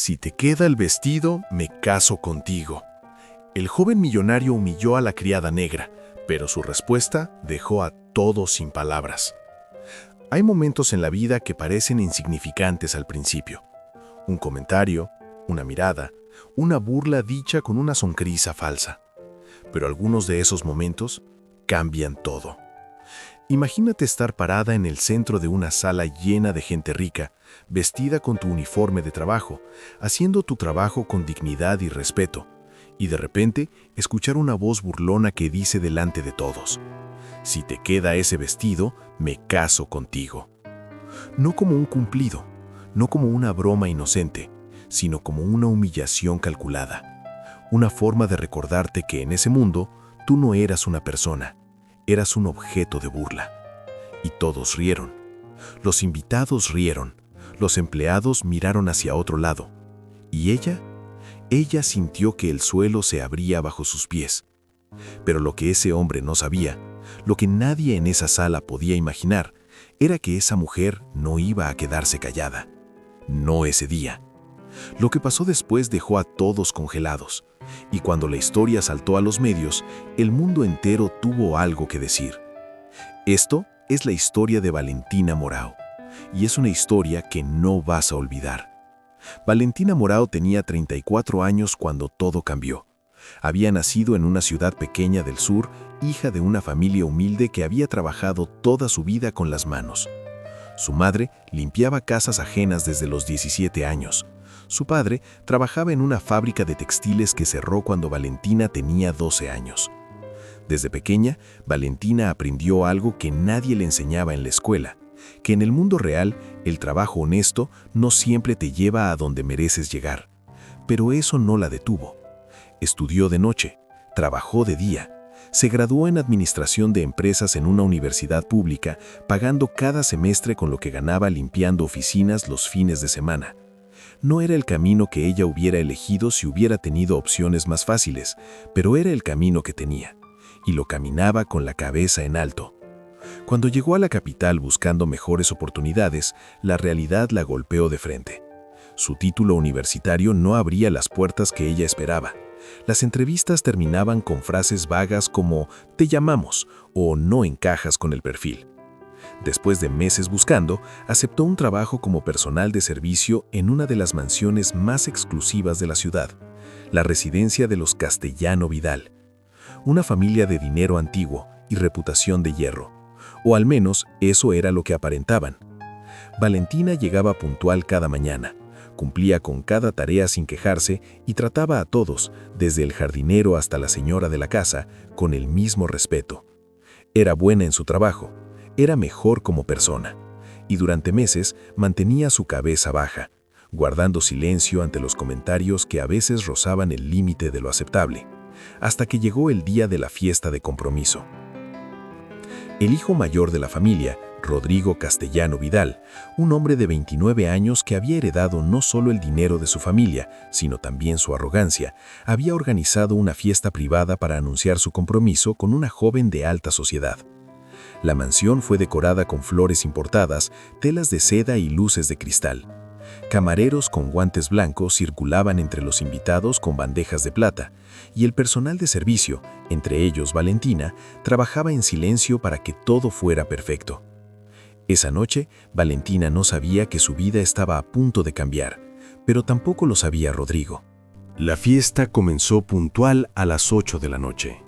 Si te queda el vestido, me caso contigo. El joven millonario humilló a la criada negra, pero su respuesta dejó a todos sin palabras. Hay momentos en la vida que parecen insignificantes al principio. Un comentario, una mirada, una burla dicha con una sonrisa falsa. Pero algunos de esos momentos cambian todo. Imagínate estar parada en el centro de una sala llena de gente rica, vestida con tu uniforme de trabajo, haciendo tu trabajo con dignidad y respeto, y de repente escuchar una voz burlona que dice delante de todos: si te queda ese vestido, me caso contigo. No como un cumplido, no como una broma inocente, sino como una humillación calculada. Una forma de recordarte que en ese mundo tú no eras una persona, eras un objeto de burla. Y todos rieron. Los invitados rieron. Los empleados miraron hacia otro lado. ¿Y ella? Ella sintió que el suelo se abría bajo sus pies. Pero lo que ese hombre no sabía, lo que nadie en esa sala podía imaginar, era que esa mujer no iba a quedarse callada. No ese día. Lo que pasó después dejó a todos congelados, y cuando la historia saltó a los medios, el mundo entero tuvo algo que decir. Esto es la historia de Valentina Morao, y es una historia que no vas a olvidar. Valentina Morao tenía 34 años cuando todo cambió. Había nacido en una ciudad pequeña del sur, hija de una familia humilde que había trabajado toda su vida con las manos. Su madre limpiaba casas ajenas desde los 17 años. Su padre trabajaba en una fábrica de textiles que cerró cuando Valentina tenía 12 años. Desde pequeña, Valentina aprendió algo que nadie le enseñaba en la escuela, que en el mundo real el trabajo honesto no siempre te lleva a donde mereces llegar. Pero eso no la detuvo. Estudió de noche, trabajó de día, se graduó en administración de empresas en una universidad pública, pagando cada semestre con lo que ganaba limpiando oficinas los fines de semana. No era el camino que ella hubiera elegido si hubiera tenido opciones más fáciles, pero era el camino que tenía, y lo caminaba con la cabeza en alto. Cuando llegó a la capital buscando mejores oportunidades, la realidad la golpeó de frente. Su título universitario no abría las puertas que ella esperaba. Las entrevistas terminaban con frases vagas como «te llamamos» o «no encajas con el perfil». Después de meses buscando, aceptó un trabajo como personal de servicio en una de las mansiones más exclusivas de la ciudad, la residencia de los Castellano Vidal. Una familia de dinero antiguo y reputación de hierro, o al menos eso era lo que aparentaban. Valentina llegaba puntual cada mañana, cumplía con cada tarea sin quejarse y trataba a todos, desde el jardinero hasta la señora de la casa, con el mismo respeto. Era buena en su trabajo, era mejor como persona, y durante meses mantenía su cabeza baja, guardando silencio ante los comentarios que a veces rozaban el límite de lo aceptable, hasta que llegó el día de la fiesta de compromiso. El hijo mayor de la familia, Rodrigo Castellano Vidal, un hombre de 29 años que había heredado no solo el dinero de su familia, sino también su arrogancia, había organizado una fiesta privada para anunciar su compromiso con una joven de alta sociedad. La mansión fue decorada con flores importadas, telas de seda y luces de cristal. Camareros con guantes blancos circulaban entre los invitados con bandejas de plata, y el personal de servicio, entre ellos Valentina, trabajaba en silencio para que todo fuera perfecto. Esa noche, Valentina no sabía que su vida estaba a punto de cambiar, pero tampoco lo sabía Rodrigo. La fiesta comenzó puntual a las 8 de la noche.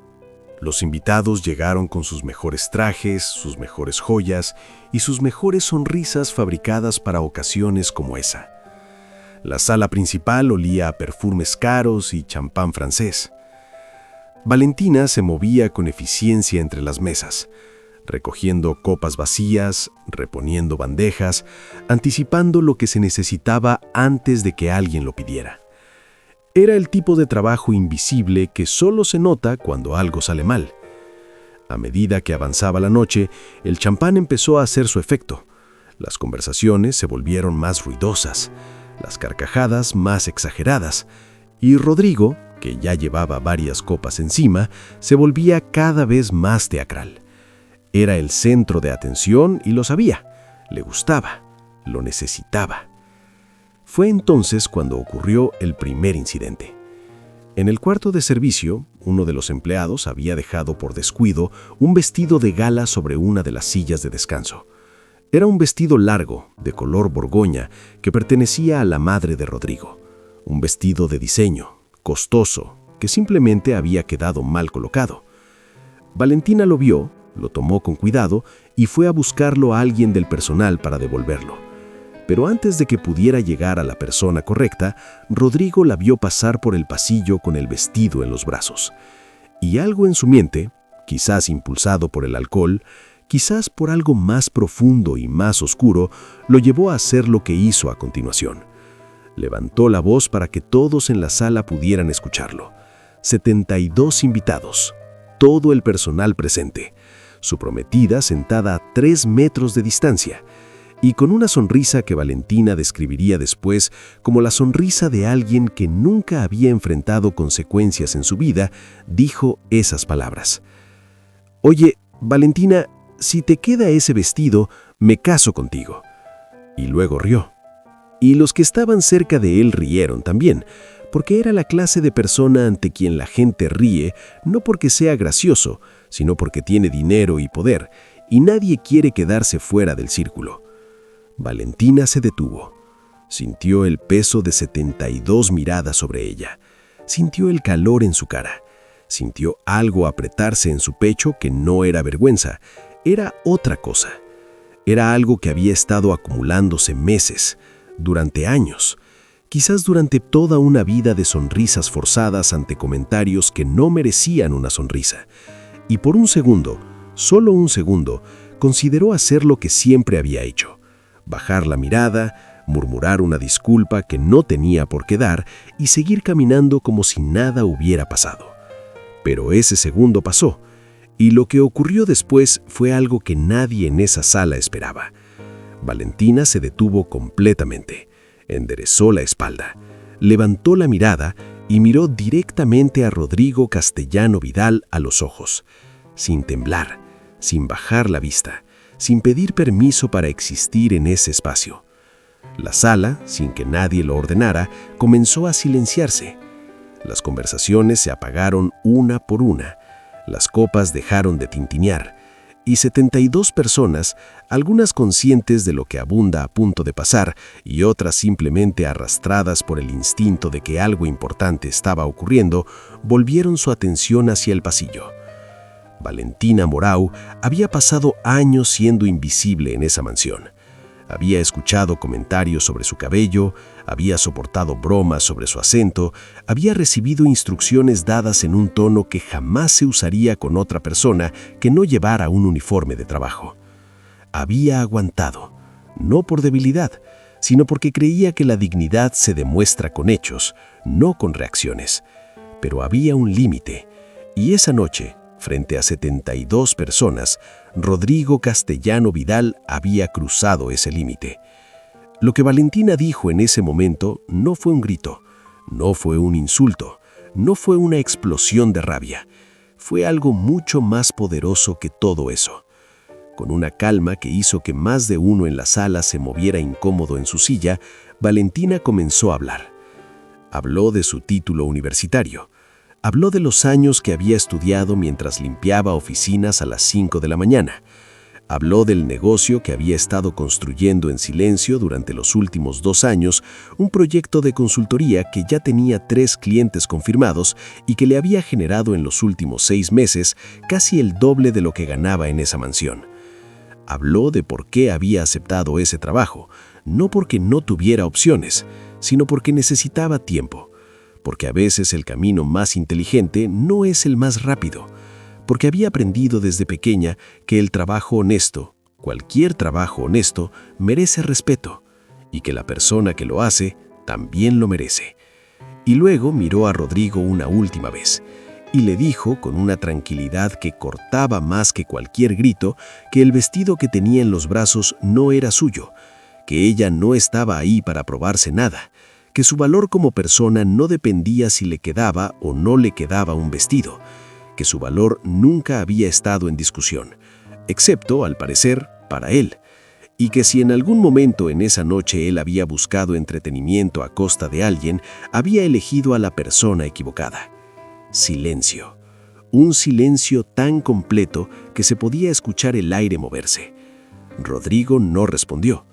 Los invitados llegaron con sus mejores trajes, sus mejores joyas y sus mejores sonrisas fabricadas para ocasiones como esa. La sala principal olía a perfumes caros y champán francés. Valentina se movía con eficiencia entre las mesas, recogiendo copas vacías, reponiendo bandejas, anticipando lo que se necesitaba antes de que alguien lo pidiera. Era el tipo de trabajo invisible que solo se nota cuando algo sale mal. A medida que avanzaba la noche, el champán empezó a hacer su efecto. Las conversaciones se volvieron más ruidosas, las carcajadas más exageradas, y Rodrigo, que ya llevaba varias copas encima, se volvía cada vez más teatral. Era el centro de atención y lo sabía, le gustaba, lo necesitaba. Fue entonces cuando ocurrió el primer incidente. En el cuarto de servicio, uno de los empleados había dejado por descuido un vestido de gala sobre una de las sillas de descanso. Era un vestido largo, de color borgoña, que pertenecía a la madre de Rodrigo. Un vestido de diseño, costoso, que simplemente había quedado mal colocado. Valentina lo vio, lo tomó con cuidado y fue a buscarlo a alguien del personal para devolverlo. Pero antes de que pudiera llegar a la persona correcta, Rodrigo la vio pasar por el pasillo con el vestido en los brazos. Y algo en su mente, quizás impulsado por el alcohol, quizás por algo más profundo y más oscuro, lo llevó a hacer lo que hizo a continuación. Levantó la voz para que todos en la sala pudieran escucharlo. 72 invitados, todo el personal presente, su prometida sentada a 3 metros de distancia, y con una sonrisa que Valentina describiría después como la sonrisa de alguien que nunca había enfrentado consecuencias en su vida, dijo esas palabras. «Oye, Valentina, si te queda ese vestido, me caso contigo». Y luego rió. Y los que estaban cerca de él rieron también, porque era la clase de persona ante quien la gente ríe, no porque sea gracioso, sino porque tiene dinero y poder, y nadie quiere quedarse fuera del círculo. Valentina se detuvo. Sintió el peso de 72 miradas sobre ella. Sintió el calor en su cara. Sintió algo apretarse en su pecho que no era vergüenza, era otra cosa. Era algo que había estado acumulándose meses, durante años, quizás durante toda una vida de sonrisas forzadas ante comentarios que no merecían una sonrisa. Y por un segundo, solo un segundo, consideró hacer lo que siempre había hecho. Bajar la mirada, murmurar una disculpa que no tenía por qué dar y seguir caminando como si nada hubiera pasado. Pero ese segundo pasó, y lo que ocurrió después fue algo que nadie en esa sala esperaba. Valentina se detuvo completamente, enderezó la espalda, levantó la mirada y miró directamente a Rodrigo Castellano Vidal a los ojos, sin temblar, sin bajar la vista, sin pedir permiso para existir en ese espacio. La sala, sin que nadie lo ordenara, comenzó a silenciarse. Las conversaciones se apagaron una por una, las copas dejaron de tintinear, y 72 personas, algunas conscientes de lo que abunda a punto de pasar y otras simplemente arrastradas por el instinto de que algo importante estaba ocurriendo, volvieron su atención hacia el pasillo. Valentina Morau había pasado años siendo invisible en esa mansión. Había escuchado comentarios sobre su cabello, había soportado bromas sobre su acento, había recibido instrucciones dadas en un tono que jamás se usaría con otra persona que no llevara un uniforme de trabajo. Había aguantado, no por debilidad, sino porque creía que la dignidad se demuestra con hechos, no con reacciones. Pero había un límite, y esa noche, frente a 72 personas, Rodrigo Castellano Vidal había cruzado ese límite. Lo que Valentina dijo en ese momento no fue un grito, no fue un insulto, no fue una explosión de rabia. Fue algo mucho más poderoso que todo eso. Con una calma que hizo que más de uno en la sala se moviera incómodo en su silla, Valentina comenzó a hablar. Habló de su título universitario. Habló de los años que había estudiado mientras limpiaba oficinas a las 5 de la mañana. Habló del negocio que había estado construyendo en silencio durante los últimos 2 años, un proyecto de consultoría que ya tenía 3 clientes confirmados y que le había generado en los últimos 6 meses casi el doble de lo que ganaba en esa mansión. Habló de por qué había aceptado ese trabajo, no porque no tuviera opciones, sino porque necesitaba tiempo. Porque a veces el camino más inteligente no es el más rápido, porque había aprendido desde pequeña que el trabajo honesto, cualquier trabajo honesto, merece respeto, y que la persona que lo hace también lo merece. Y luego miró a Rodrigo una última vez, y le dijo con una tranquilidad que cortaba más que cualquier grito que el vestido que tenía en los brazos no era suyo, que ella no estaba ahí para probarse nada, que su valor como persona no dependía si le quedaba o no le quedaba un vestido, que su valor nunca había estado en discusión, excepto, al parecer, para él, y que si en algún momento en esa noche él había buscado entretenimiento a costa de alguien, había elegido a la persona equivocada. Silencio. Un silencio tan completo que se podía escuchar el aire moverse. Rodrigo no respondió.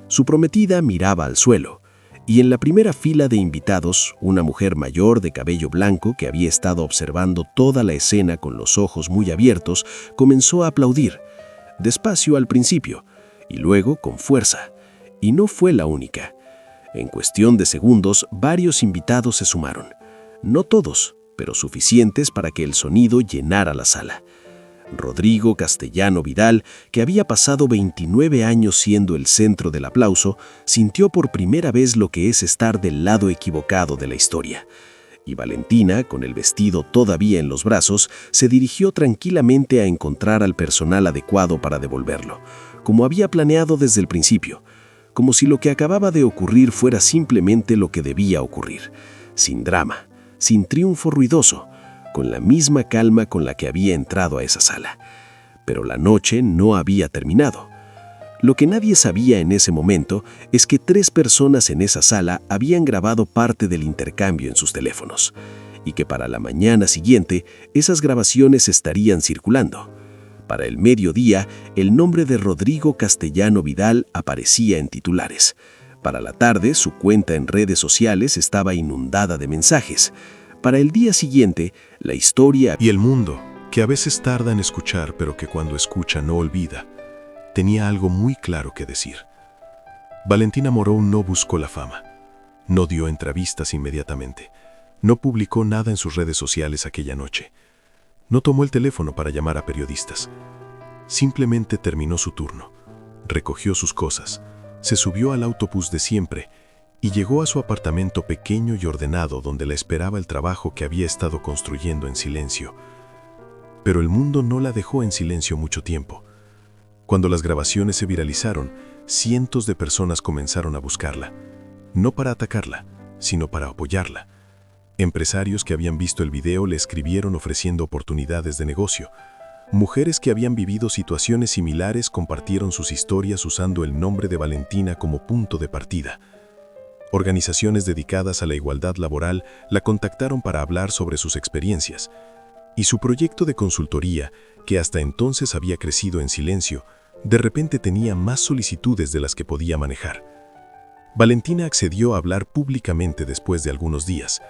Su prometida miraba al suelo, y en la primera fila de invitados, una mujer mayor de cabello blanco que había estado observando toda la escena con los ojos muy abiertos, comenzó a aplaudir, despacio al principio, y luego con fuerza. Y no fue la única. En cuestión de segundos, varios invitados se sumaron. No todos, pero suficientes para que el sonido llenara la sala. Rodrigo Castellano Vidal, que había pasado 29 años siendo el centro del aplauso, sintió por primera vez lo que es estar del lado equivocado de la historia. Y Valentina, con el vestido todavía en los brazos, se dirigió tranquilamente a encontrar al personal adecuado para devolverlo, como había planeado desde el principio, como si lo que acababa de ocurrir fuera simplemente lo que debía ocurrir, sin drama, sin triunfo ruidoso, con la misma calma con la que había entrado a esa sala. Pero la noche no había terminado. Lo que nadie sabía en ese momento es que 3 personas en esa sala habían grabado parte del intercambio en sus teléfonos, y que para la mañana siguiente esas grabaciones estarían circulando. Para el mediodía, el nombre de Rodrigo Castellano Vidal aparecía en titulares. Para la tarde, su cuenta en redes sociales estaba inundada de mensajes. Para el día siguiente, la historia y el mundo, que a veces tarda en escuchar, pero que cuando escucha no olvida, tenía algo muy claro que decir. Valentina Morón no buscó la fama, no dio entrevistas inmediatamente, no publicó nada en sus redes sociales aquella noche, no tomó el teléfono para llamar a periodistas. Simplemente terminó su turno, recogió sus cosas, se subió al autobús de siempre y llegó a su apartamento pequeño y ordenado donde la esperaba el trabajo que había estado construyendo en silencio. Pero el mundo no la dejó en silencio mucho tiempo. Cuando las grabaciones se viralizaron, cientos de personas comenzaron a buscarla, no para atacarla, sino para apoyarla. Empresarios que habían visto el video le escribieron ofreciendo oportunidades de negocio. Mujeres que habían vivido situaciones similares compartieron sus historias usando el nombre de Valentina como punto de partida. Organizaciones dedicadas a la igualdad laboral la contactaron para hablar sobre sus experiencias. Y su proyecto de consultoría, que hasta entonces había crecido en silencio, de repente tenía más solicitudes de las que podía manejar. Valentina accedió a hablar públicamente después de algunos días,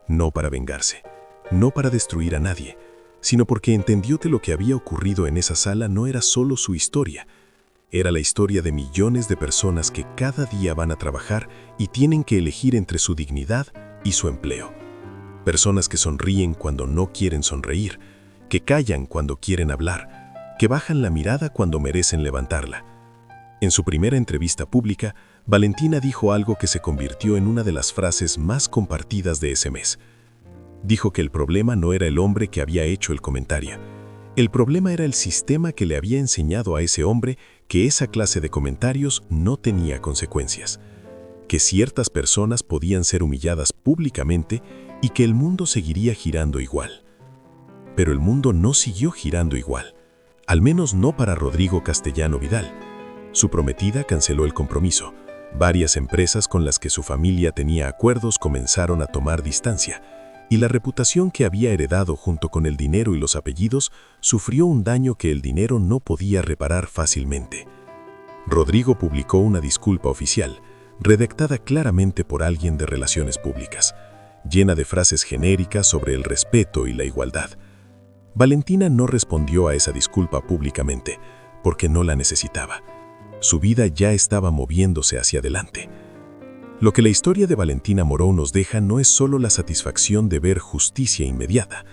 no para vengarse, no para destruir a nadie, sino porque entendió que lo que había ocurrido en esa sala no era solo su historia, era la historia de millones de personas que cada día van a trabajar y tienen que elegir entre su dignidad y su empleo. Personas que sonríen cuando no quieren sonreír, que callan cuando quieren hablar, que bajan la mirada cuando merecen levantarla. En su primera entrevista pública, Valentina dijo algo que se convirtió en una de las frases más compartidas de ese mes. Dijo que el problema no era el hombre que había hecho el comentario. El problema era el sistema que le había enseñado a ese hombre que esa clase de comentarios no tenía consecuencias, que ciertas personas podían ser humilladas públicamente y que el mundo seguiría girando igual. Pero el mundo no siguió girando igual, al menos no para Rodrigo Castellano Vidal. Su prometida canceló el compromiso. Varias empresas con las que su familia tenía acuerdos comenzaron a tomar distancia, y la reputación que había heredado junto con el dinero y los apellidos sufrió un daño que el dinero no podía reparar fácilmente. Rodrigo publicó una disculpa oficial, redactada claramente por alguien de relaciones públicas, llena de frases genéricas sobre el respeto y la igualdad. Valentina no respondió a esa disculpa públicamente, porque no la necesitaba. Su vida ya estaba moviéndose hacia adelante. Lo que la historia de Valentina Morón nos deja no es solo la satisfacción de ver justicia inmediata,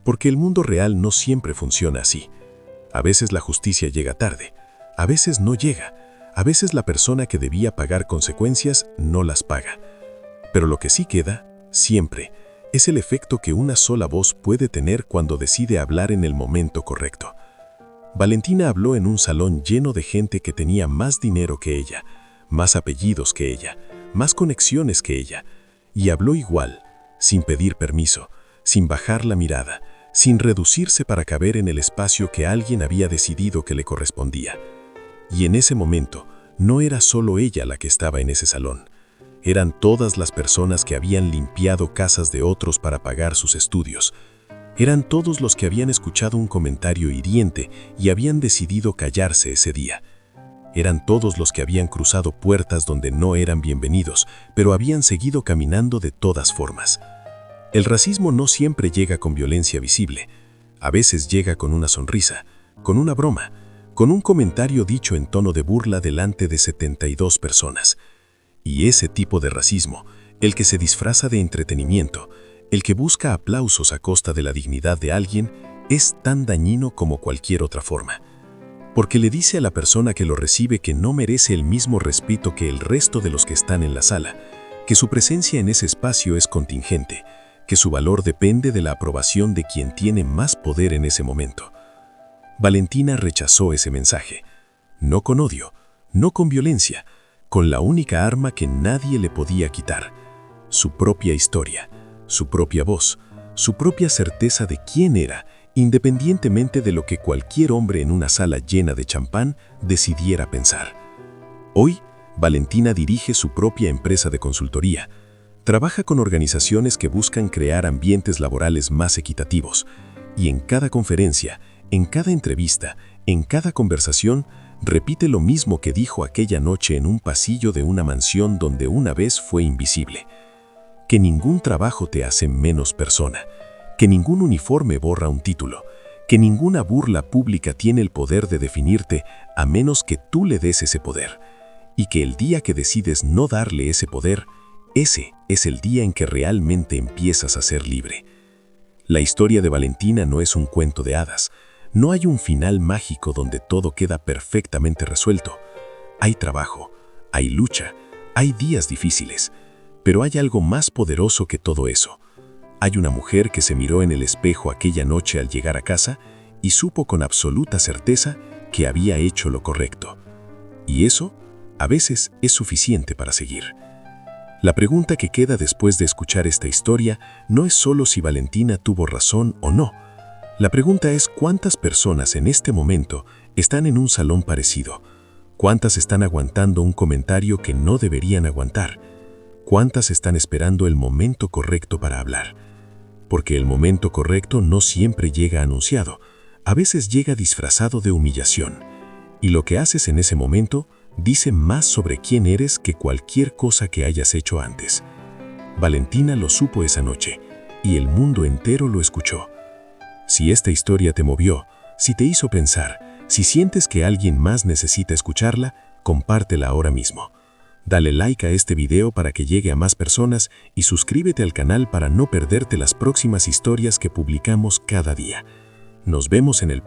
porque el mundo real no siempre funciona así. A veces la justicia llega tarde, a veces no llega, a veces la persona que debía pagar consecuencias no las paga. Pero lo que sí queda, siempre, es el efecto que una sola voz puede tener cuando decide hablar en el momento correcto. Valentina habló en un salón lleno de gente que tenía más dinero que ella, más apellidos que ella, más conexiones que ella, y habló igual, sin pedir permiso, sin bajar la mirada, sin reducirse para caber en el espacio que alguien había decidido que le correspondía. Y en ese momento, no era solo ella la que estaba en ese salón. Eran todas las personas que habían limpiado casas de otros para pagar sus estudios. Eran todos los que habían escuchado un comentario hiriente y habían decidido callarse ese día. Eran todos los que habían cruzado puertas donde no eran bienvenidos, pero habían seguido caminando de todas formas. El racismo no siempre llega con violencia visible. A veces llega con una sonrisa, con una broma, con un comentario dicho en tono de burla delante de 72 personas. Y ese tipo de racismo, el que se disfraza de entretenimiento, el que busca aplausos a costa de la dignidad de alguien, es tan dañino como cualquier otra forma. Porque le dice a la persona que lo recibe que no merece el mismo respeto que el resto de los que están en la sala, que su presencia en ese espacio es contingente, que su valor depende de la aprobación de quien tiene más poder en ese momento. Valentina rechazó ese mensaje, no con odio, no con violencia, con la única arma que nadie le podía quitar, su propia historia, su propia voz, su propia certeza de quién era, independientemente de lo que cualquier hombre en una sala llena de champán decidiera pensar. Hoy, Valentina dirige su propia empresa de consultoría. Trabaja con organizaciones que buscan crear ambientes laborales más equitativos, y en cada conferencia, en cada entrevista, en cada conversación, repite lo mismo que dijo aquella noche en un pasillo de una mansión donde una vez fue invisible: que ningún trabajo te hace menos persona, que ningún uniforme borra un título, que ninguna burla pública tiene el poder de definirte a menos que tú le des ese poder, y que el día que decides no darle ese poder, ese es el día en que realmente empiezas a ser libre. La historia de Valentina no es un cuento de hadas. No hay un final mágico donde todo queda perfectamente resuelto. Hay trabajo, hay lucha, hay días difíciles, pero hay algo más poderoso que todo eso. Hay una mujer que se miró en el espejo aquella noche al llegar a casa y supo con absoluta certeza que había hecho lo correcto. Y eso, a veces, es suficiente para seguir. La pregunta que queda después de escuchar esta historia no es solo si Valentina tuvo razón o no. La pregunta es cuántas personas en este momento están en un salón parecido, cuántas están aguantando un comentario que no deberían aguantar, cuántas están esperando el momento correcto para hablar. Porque el momento correcto no siempre llega anunciado, a veces llega disfrazado de humillación, y lo que haces en ese momento dice más sobre quién eres que cualquier cosa que hayas hecho antes. Valentina lo supo esa noche, y el mundo entero lo escuchó. Si esta historia te movió, si te hizo pensar, si sientes que alguien más necesita escucharla, compártela ahora mismo. Dale like a este video para que llegue a más personas y suscríbete al canal para no perderte las próximas historias que publicamos cada día. Nos vemos en el